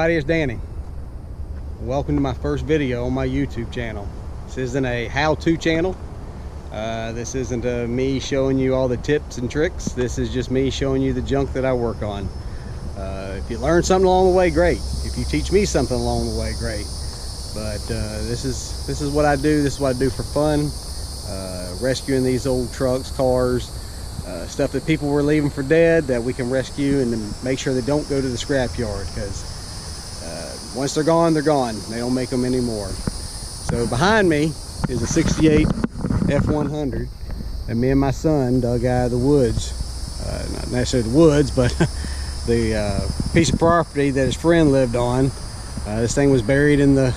everybody, it's Danny. Welcome to my first video on my YouTube channel. This isn't a how-to channel. This isn't me showing you all the tips and tricks. This is just me showing you the junk that I work on. If you learn something along the way, great. If you teach me something along the way, great. But this is what I do. This is what I do for fun. Rescuing these old trucks, cars, stuff that people were leaving for dead that we can rescue and then make sure they don't go to the scrap yard, because once they're gone, they're gone. They don't make them anymore. So behind me is a 68 F100 that me and my son dug out of the woods. Not necessarily the woods, but the piece of property that his friend lived on. This thing was buried in the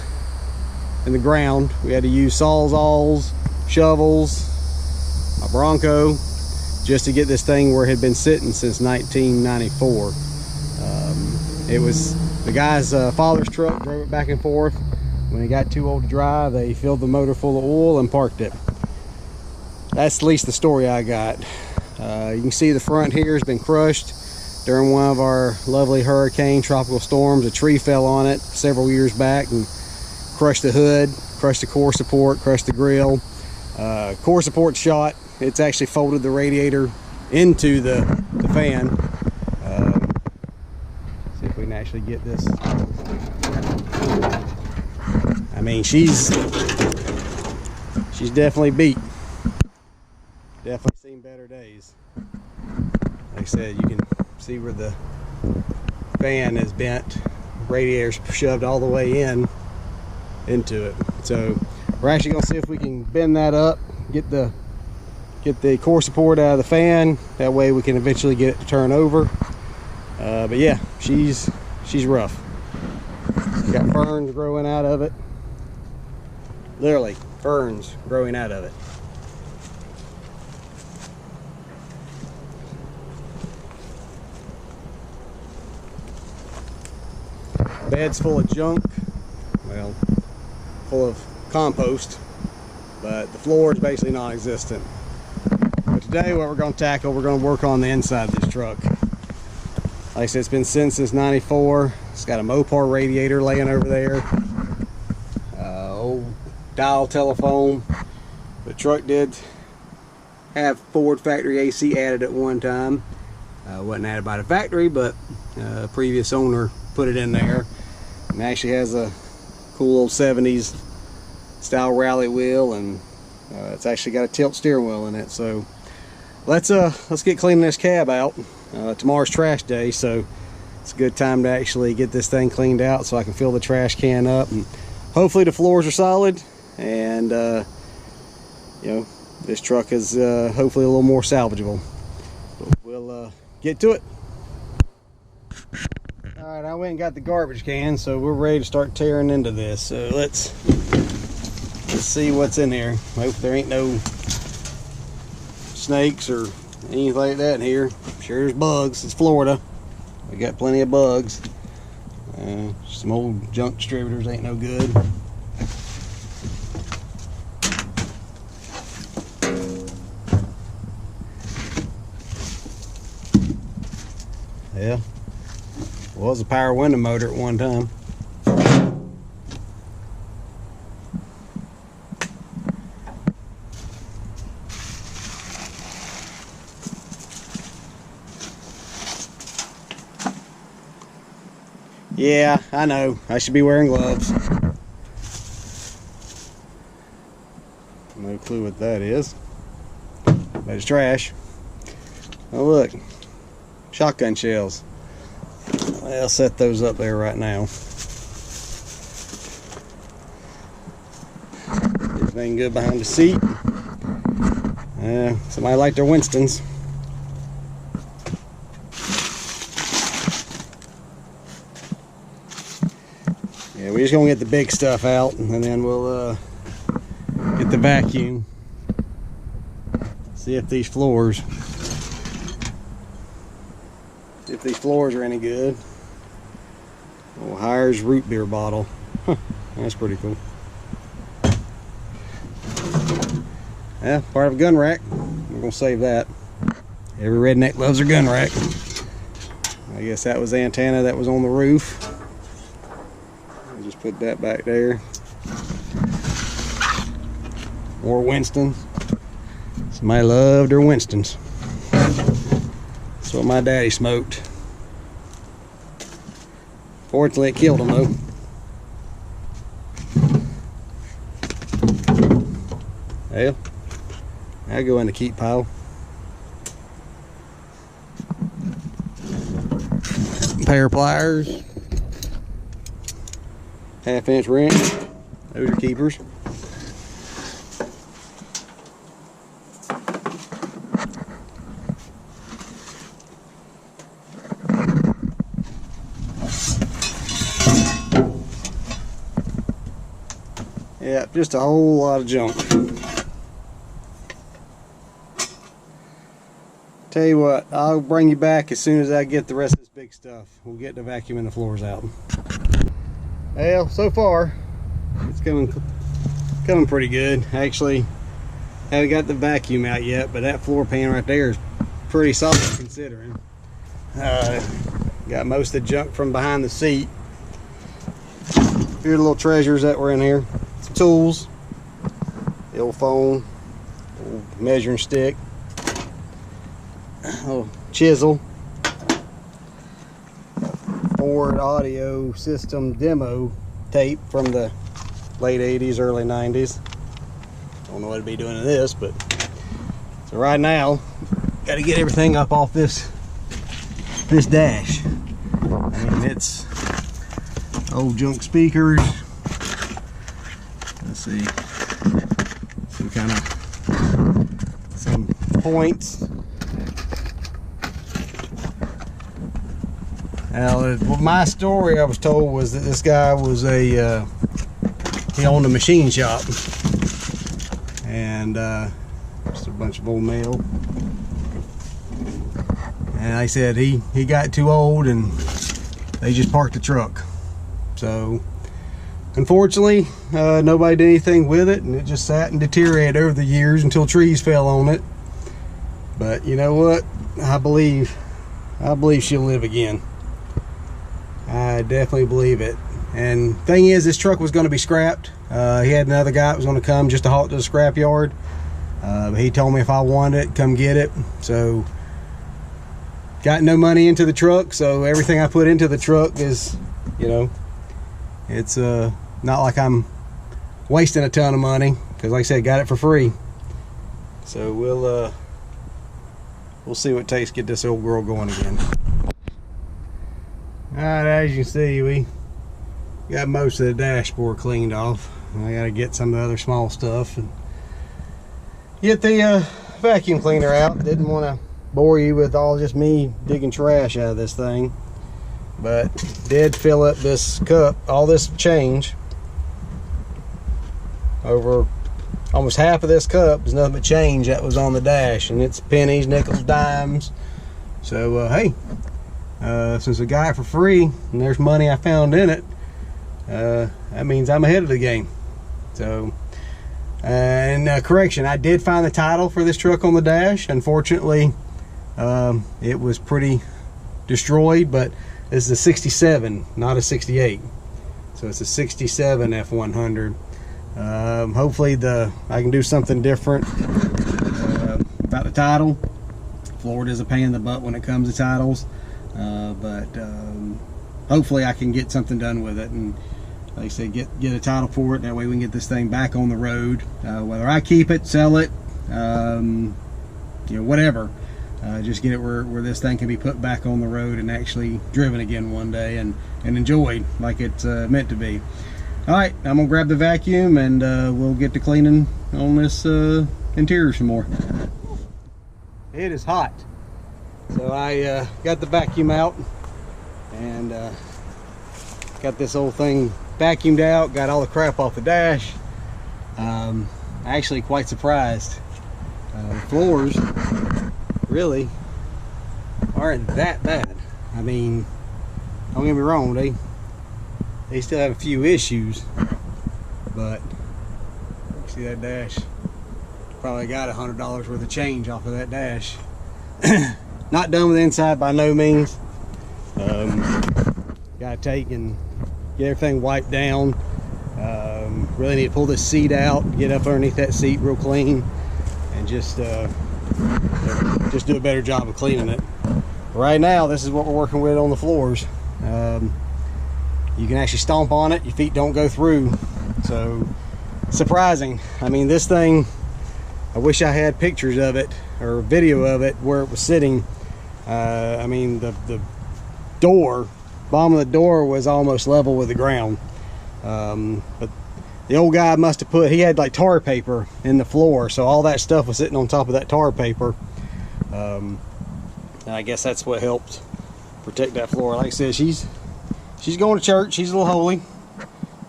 ground. We had to use sawzalls, shovels, a Bronco, just to get this thing where it had been sitting since 1994. It was the guy's father's truck, drove it back and forth. When it got too old to drive, they filled the motor full of oil and parked it. That's at least the story I got. You can see the front here has been crushed during one of our lovely hurricane tropical storms. A tree fell on it several years back and crushed the hood, crushed the core support, crushed the grill. Core support shot. It's actually folded the radiator into the fan. See if we can actually get this. I mean, she's definitely beat. Definitely seen better days. Like I said, you can see where the fan is bent. Radiator's shoved all the way into it. So we're actually gonna see if we can bend that up, get the core support out of the fan. That way we can eventually get it to turn over. But yeah, she's rough. Got ferns growing out of it. Literally, ferns growing out of it. Bed's full of junk. Well, full of compost, but the floor is basically non-existent. But today what we're going to tackle, we're going to work on the inside of this truck. Like I said, it's been since 94. It's got a Mopar radiator laying over there, old dial telephone. The truck did have Ford factory AC added at one time. Wasn't added by the factory, but a previous owner put it in there. And actually has a cool old 70s style rally wheel, and it's actually got a tilt steering wheel in it. So let's get cleaning this cab out. Tomorrow's trash day, so it's a good time to actually get this thing cleaned out so I can fill the trash can up, and hopefully the floors are solid, and you know, this truck is hopefully a little more salvageable. But we'll get to it. Alright, I went and got the garbage can, so we're ready to start tearing into this. So let's see what's in here. Hope there ain't no snakes or anything like that in here. I'm sure there's bugs. It's Florida. We got plenty of bugs. Some old junk distributors ain't no good. Yeah. Was a power window motor at one time. Yeah, I know. I should be wearing gloves. No clue what that is. But it's trash. Oh look. Shotgun shells. I'll set those up there right now. Everything good behind the seat. Somebody like their Winstons. Yeah, we're just gonna get the big stuff out, and then we'll get the vacuum. See if these floors are any good. Oh, Hires root beer bottle. Huh, that's pretty cool. Yeah, part of a gun rack. We're gonna save that. Every redneck loves their gun rack. I guess that was the antenna that was on the roof. Put that back there. More Winstons. Somebody loved their Winstons. That's what my daddy smoked. Fortunately, it killed him though. Well, I go in the keep pile. Pair of pliers. 1/2-inch wrench. Those are keepers. Yeah, just a whole lot of junk. Tell you what, I'll bring you back as soon as I get the rest of this big stuff. We'll get the vacuum and the floors out. Well, so far, it's coming pretty good. Actually, haven't got the vacuum out yet, but that floor pan right there is pretty solid considering. Got most of the junk from behind the seat. Here's the little treasures that were in here. Some tools, the old phone, old measuring stick, oh, chisel, Ford audio system demo tape from the late 80s, early 90s. Don't know what I'd be doing to this, but so right now, got to get everything up off this dash. I mean, it's old junk speakers. Let's see, some points. Now, my story I was told was that this guy was he owned a machine shop, and just a bunch of old mail. And I said he got too old and they just parked the truck. So unfortunately, nobody did anything with it, and it just sat and deteriorated over the years until trees fell on it. But you know what? I believe she'll live again. I definitely believe it. And thing is, this truck was going to be scrapped. He had another guy that was going to come just to haul it to the scrap yard. But he told me if I wanted it, come get it. So got no money into the truck, so everything I put into the truck is, you know, it's not like I'm wasting a ton of money, because like I said, got it for free. So we'll see what it takes to get this old girl going again. Alright, as you can see, we got most of the dashboard cleaned off. I gotta get some of the other small stuff and get the vacuum cleaner out. Didn't want to bore you with all just me digging trash out of this thing, but did fill up this cup. All this change, over almost half of this cup is nothing but change that was on the dash, and it's pennies, nickels, dimes. So hey, since I got it for free and there's money I found in it, that means I'm ahead of the game. So and correction, I did find the title for this truck on the dash. Unfortunately, it was pretty destroyed, but this is a 67, not a 68. So it's a 67 F100. Hopefully I can do something different about the title. Florida's a pain in the butt when it comes to titles, but hopefully I can get something done with it, and like I said, get a title for it. That way we can get this thing back on the road. Whether I keep it, sell it, you know, whatever. Just get it where this thing can be put back on the road and actually driven again one day and enjoyed like it's meant to be. Alright, I'm going to grab the vacuum and we'll get to cleaning on this interior some more. It is hot. So I got the vacuum out and got this whole thing vacuumed out, got all the crap off the dash. Actually quite surprised. The floors really aren't that bad. I mean, don't get me wrong, they still have a few issues, but see that dash, probably got $100 worth of change off of that dash. Not done with the inside by no means. Gotta take and get everything wiped down. Really need to pull this seat out, get up underneath that seat real clean, and just do a better job of cleaning it. Right now, this is what we're working with on the floors. You can actually stomp on it, your feet don't go through. So surprising. I mean, this thing, I wish I had pictures of it or video of it where it was sitting. I mean, the door, bottom of the door was almost level with the ground. But the old guy must have he had like tar paper in the floor, so all that stuff was sitting on top of that tar paper. And I guess that's what helped protect that floor. Like I said, she's going to church, she's a little holy,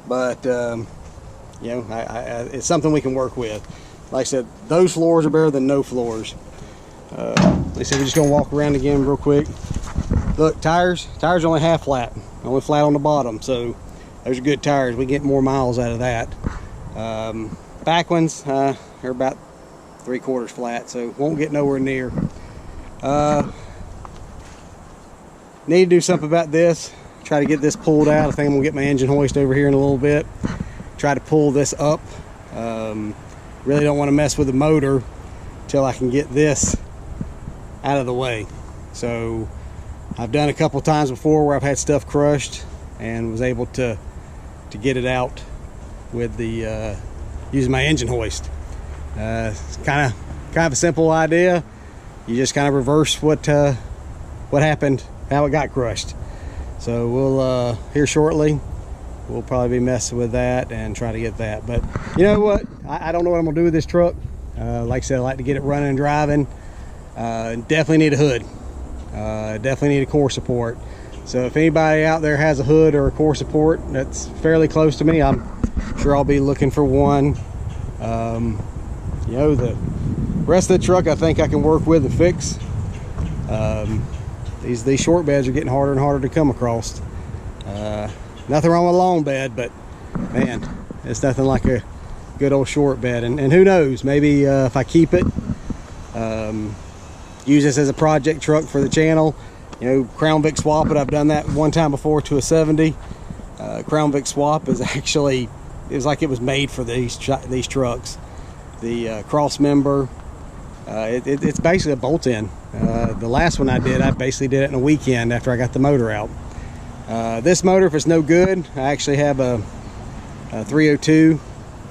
but you know, it's something we can work with. Like I said, those floors are better than no floors. Like I said, we're just gonna walk around again real quick. Look, tires are only half flat, only flat on the bottom, so those are good tires. We get more miles out of that. Back ones, they're about 3/4 flat, so won't get nowhere near. Need to do something about this. Try to get this pulled out. I think I'm gonna get my engine hoist over here in a little bit. Try to pull this up. Really don't want to mess with the motor till I can get this out of the way. So I've done a couple times before where I've had stuff crushed and was able to get it out with the using my engine hoist. It's kind of a simple idea. You just kind of reverse what happened, how it got crushed. So we'll here shortly we'll probably be messing with that and try to get that. But you know what, I don't know what I'm gonna do with this truck. Like I said, I like to get it running and driving. Definitely need a hood, definitely need a core support. So if anybody out there has a hood or a core support that's fairly close to me, I'm sure I'll be looking for one. You know, the rest of the truck I think I can work with and fix. These short beds are getting harder and harder to come across. Nothing wrong with a long bed, but man, it's nothing like a good old short bed. And who knows, maybe if I keep it, use this as a project truck for the channel, you know, Crown Vic swap it. I've done that one time before to a 70. Crown Vic swap is actually, it's like it was made for these trucks. The cross member, it's basically a bolt-in. The last one I basically did it in a weekend after I got the motor out. This motor, if it's no good, I actually have a 302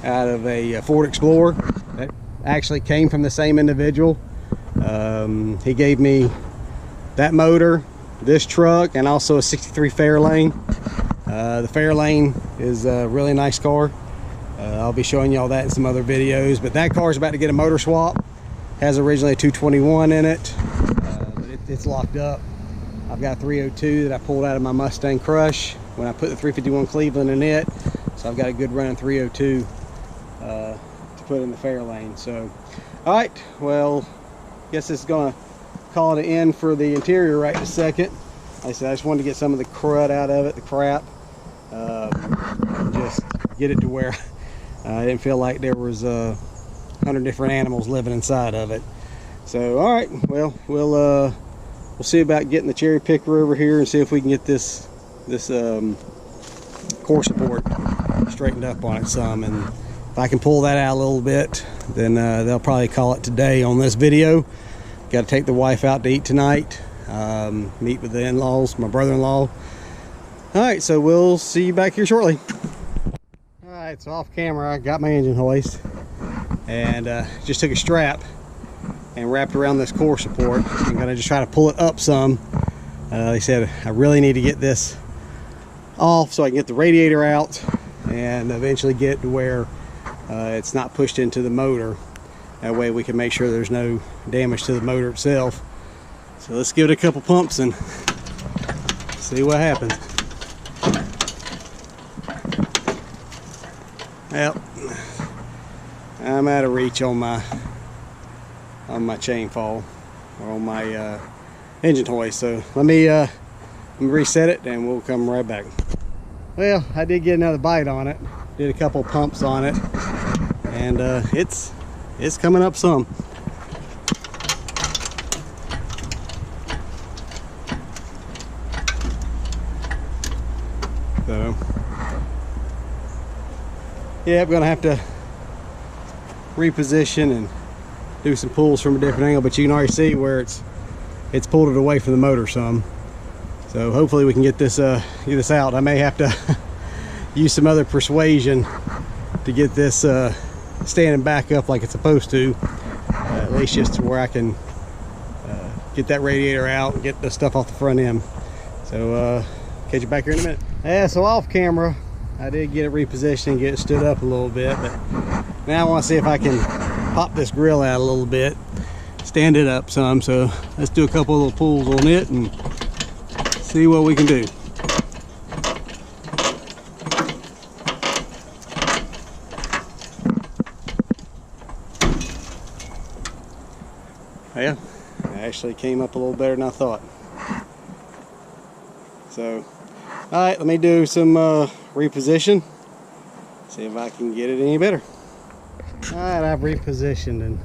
out of a Ford Explorer that actually came from the same individual. He gave me that motor, this truck, and also a 63 Fairlane. The Fairlane is a really nice car. I'll be showing you all that in some other videos, but that car is about to get a motor swap. Has originally a 221 in it, but it's locked up. I've got a 302 that I pulled out of my Mustang Crush when I put the 351 Cleveland in it, so I've got a good running 302 to put in the Fairlane. So all right, well, guess this is gonna call it an end for the interior right in a second. Like I said, I just wanted to get some of the crud out of it, the crap, and just get it to where I didn't feel like there was 100 different animals living inside of it. So all right, well, we'll see about getting the cherry picker over here and see if we can get this core support straightened up on it some. And if I can pull that out a little bit, then they'll probably call it today on this video. Got to take the wife out to eat tonight, meet with the in-laws, my brother-in-law. All right, so we'll see you back here shortly. All right, so off camera, I got my engine hoist and just took a strap and wrapped around this core support. I'm gonna just try to pull it up some. They said I really need to get this off so I can get the radiator out and eventually get to where it's not pushed into the motor. That way we can make sure there's no damage to the motor itself. So let's give it a couple pumps and see what happens. Well, I'm out of reach on my chain fall or on my engine hoist. So let me reset it and we'll come right back. Well, I did get another bite on it. Did a couple pumps on it, and it's coming up some. So yeah, I'm gonna have to reposition and do some pulls from a different angle, but you can already see where it's pulled it away from the motor some. So hopefully we can get this out. I may have to use some other persuasion to get this standing back up like it's supposed to, at least just to where I can get that radiator out and get the stuff off the front end. So catch you back here in a minute. Yeah, so off camera I did get it repositioned and get it stood up a little bit, but now I want to see if I can pop this grill out a little bit, stand it up some. So let's do a couple of little pulls on it and see what we can do. Yeah, it actually came up a little better than I thought. So, all right, let me do some reposition, see if I can get it any better. All right, I've repositioned and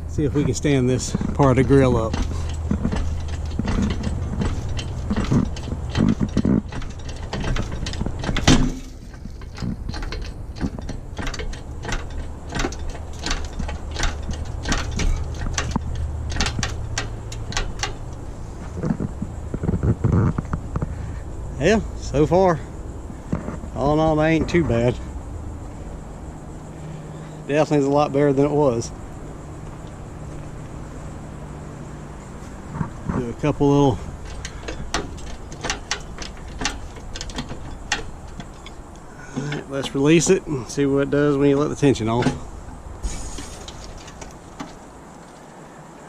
see if we can stand this part of the grill up. Yeah, so far, all in all, that ain't too bad. Definitely is a lot better than it was. Do a couple little alright, let's release it and see what it does when you let the tension off.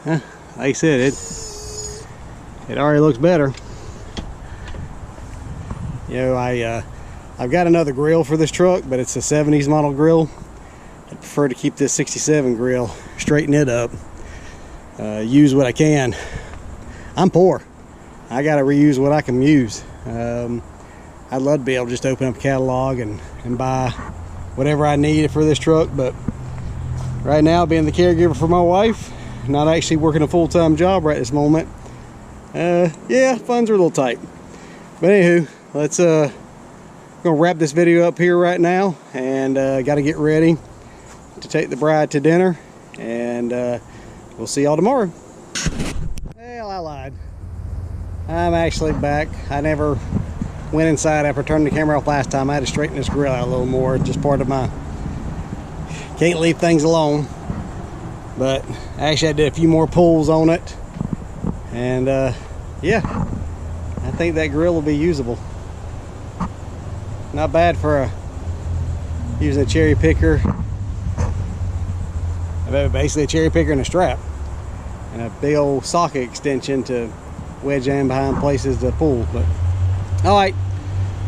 Like I said, it already looks better. You know, I've got another grill for this truck, but it's a 70s model grill. I prefer to keep this 67 grill, straighten it up, use what I can. I'm poor. I got to reuse what I can use. I'd love to be able to just open up a catalog and buy whatever I need for this truck, but right now, being the caregiver for my wife, not actually working a full-time job right this moment, yeah, funds are a little tight. But anywho, let's gonna wrap this video up here right now, and got to get ready to take the bride to dinner, and we'll see y'all tomorrow. Well, I lied. I'm actually back. I never went inside after turning the camera off last time. I had to straighten this grill out a little more. It's just part of my can't leave things alone. But actually I did a few more pulls on it, and yeah, I think that grill will be usable. Not bad for using a cherry picker. Basically a cherry picker and a strap, and a big old socket extension to wedge in behind places to pull. But all right,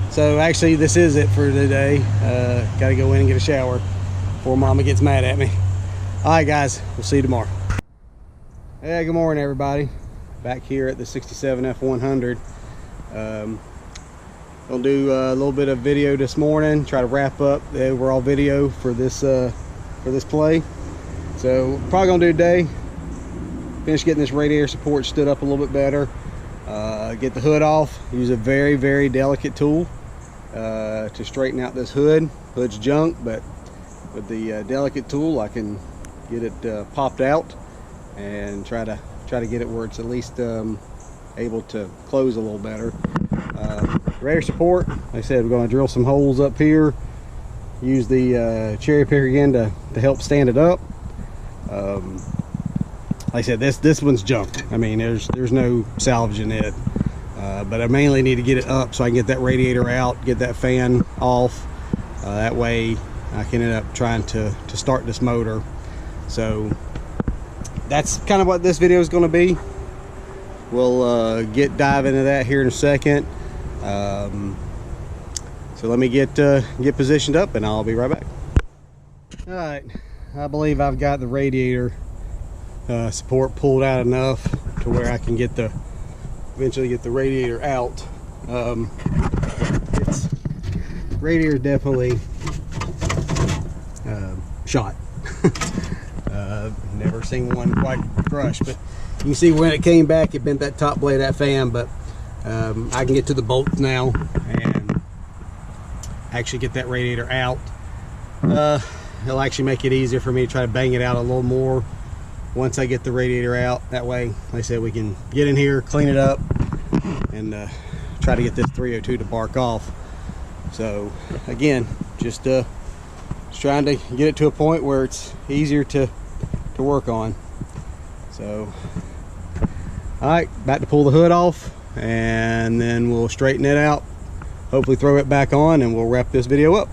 so actually this is it for today. Gotta go in and get a shower before Mama gets mad at me. All right, guys, we'll see you tomorrow. Hey, good morning, everybody. Back here at the 67 F100. We'll do a little bit of video this morning, try to wrap up the overall video for this play. So probably gonna do today, finish getting this radiator support stood up a little bit better, get the hood off, use a very, very delicate tool to straighten out this hood. Hood's junk, but with the delicate tool I can get it popped out and try to get it where it's at least able to close a little better. Radiator support, like I said, we're going to drill some holes up here, use the cherry picker again to help stand it up. Like I said, this one's junk. I mean, there's no salvaging it, but I mainly need to get it up so I can get that radiator out, get that fan off. That way I can end up trying to start this motor. So that's kind of what this video is going to be. We'll dive into that here in a second. So let me get positioned up and I'll be right back. All right, I believe I've got the radiator support pulled out enough to where I can eventually get the radiator out. Radiator is definitely shot. Never seen one quite crushed, but you can see when it came back, it bent that top blade of that fan. But I can get to the bolts now and actually get that radiator out. It'll actually make it easier for me to try to bang it out a little more once I get the radiator out. That way, like I said, we can get in here, clean it up, and try to get this 302 to bark off. So again, just trying to get it to a point where it's easier to work on. So all right, about to pull the hood off, and then we'll straighten it out, hopefully throw it back on, and we'll wrap this video up.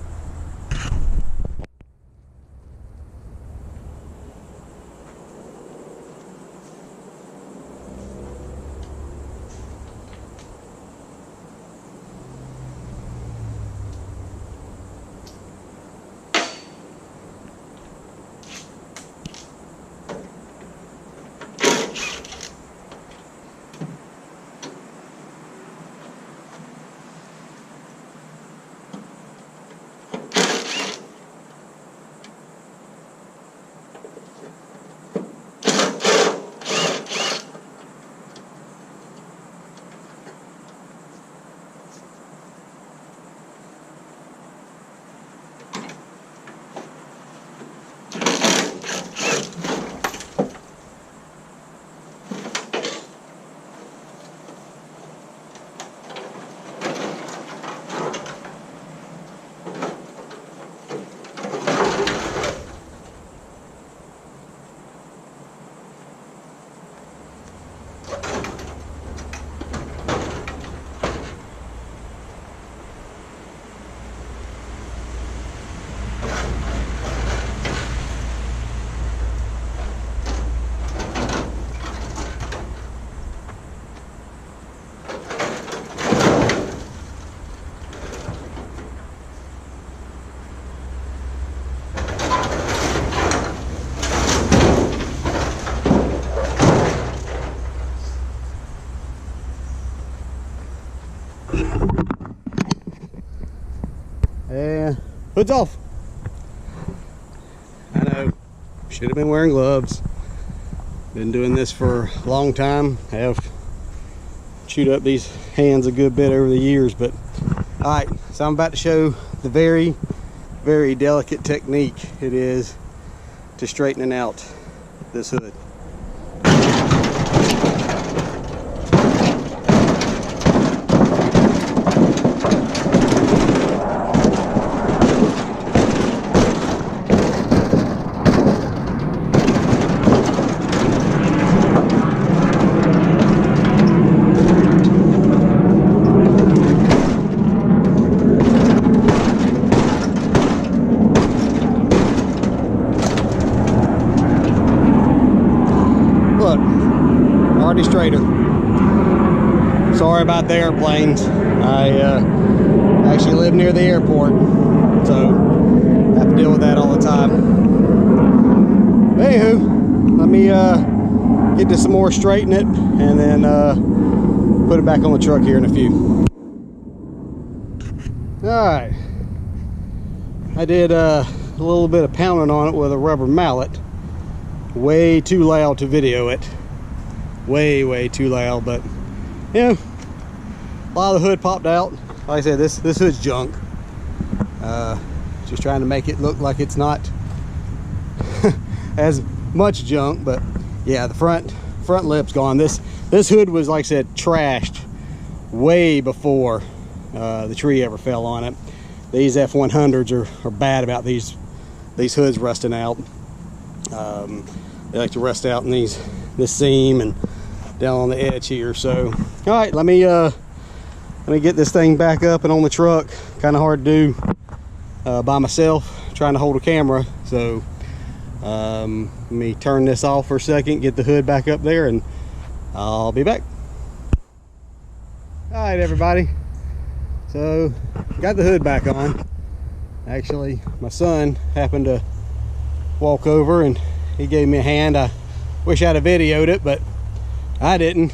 And hood's off. I know, should have been wearing gloves. Been doing this for a long time. Have chewed up these hands a good bit over the years, but all right, so I'm about to show the very, very delicate technique it is to straightening out this hood. Already straighter. Sorry about the airplanes. I actually live near the airport, so I have to deal with that all the time. Anywho, let me get this some more, straighten it, and then put it back on the truck here in a few. Alright, I did a little bit of pounding on it with a rubber mallet. Way too loud to video it. Way too loud, but you know, a lot of the hood popped out. Like I said, this hood's junk. Just trying to make it look like it's not as much junk, but yeah, the front lip's gone. This hood was, like I said, trashed way before the tree ever fell on it. These F100s are bad about these hoods rusting out. They like to rust out in this seam and down on the edge here. So all right, let me get this thing back up and on the truck. Kind of hard to do by myself, trying to hold a camera. So let me turn this off for a second, get the hood back up there, and I'll be back. All right, everybody, so got the hood back on. Actually, my son happened to walk over and he gave me a hand. I wish I'd have videoed it, but I didn't.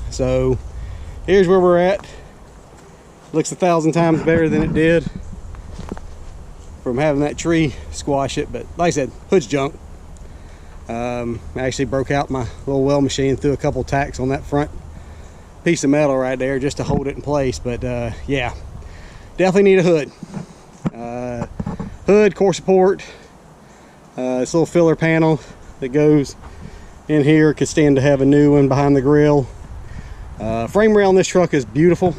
So here's where we're at. Looks 1,000 times better than it did from having that tree squash it. But like I said, hood's junk. I actually broke out my little weld machine, threw a couple tacks on that front piece of metal right there just to hold it in place. But yeah, definitely need a hood. hood, core support, this little filler panel that goes in here could stand to have a new one behind the grill. Frame rail on this truck is beautiful.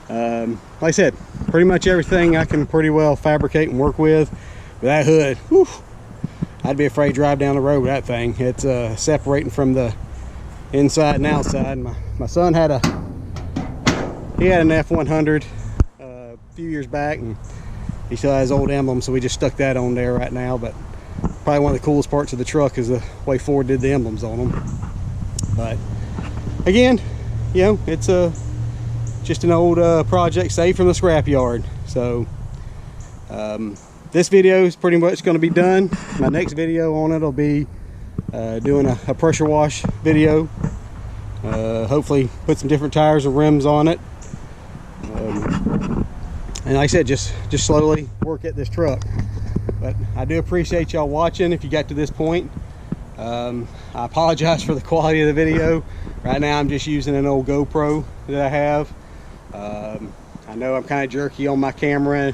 Like I said, pretty much everything I can pretty well fabricate and work with. But that hood, whew, I'd be afraid to drive down the road with that thing. It's separating from the inside and outside. My son had an F100 a few years back, and he still has old emblem, so we just stuck that on there right now. But probably one of the coolest parts of the truck is the way Ford did the emblems on them. But again, you know, it's just an old project saved from the scrapyard. So this video is pretty much going to be done. My next video on it will be doing a pressure wash video. Hopefully put some different tires and rims on it. And like I said, just slowly work at this truck. But I do appreciate y'all watching if you got to this point. I apologize for the quality of the video. Right now I'm just using an old GoPro that I have. I know I'm kind of jerky on my camera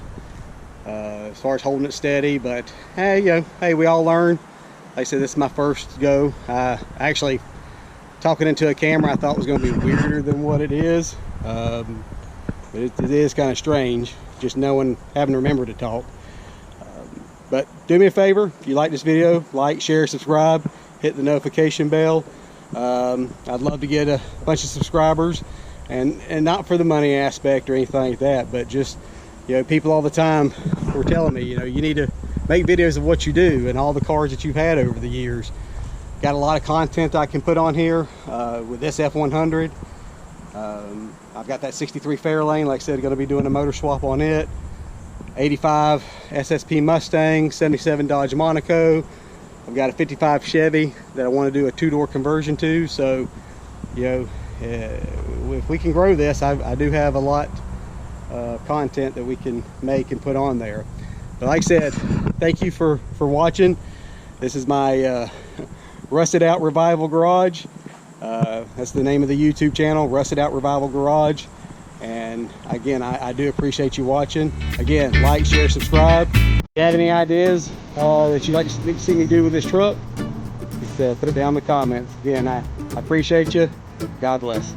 as far as holding it steady, but hey, you know, hey, we all learn. Like I said, this is my first go. Actually, talking into a camera I thought was going to be weirder than what it is. But it is kind of strange, just having to remember to talk. But do me a favor, if you like this video, like, share, subscribe, hit the notification bell. I'd love to get a bunch of subscribers, and not for the money aspect or anything like that, but just, you know, people all the time were telling me, you know, you need to make videos of what you do and all the cars that you've had over the years. Got a lot of content I can put on here with this F100. I've got that 63 Fairlane, like I said, going to be doing a motor swap on it. 85 SSP Mustang, 77 Dodge Monaco. I've got a 55 Chevy that I want to do a two-door conversion to. So, you know, if we can grow this, I do have a lot of content that we can make and put on there. But like I said, thank you for watching. This is my Rusted Out Revival Garage. That's the name of the YouTube channel, Rusted Out Revival Garage. And again, I do appreciate you watching. Again, like, share, subscribe. If you have any ideas that you'd like to see me do with this truck, just put it down in the comments. Again, I appreciate you. God bless.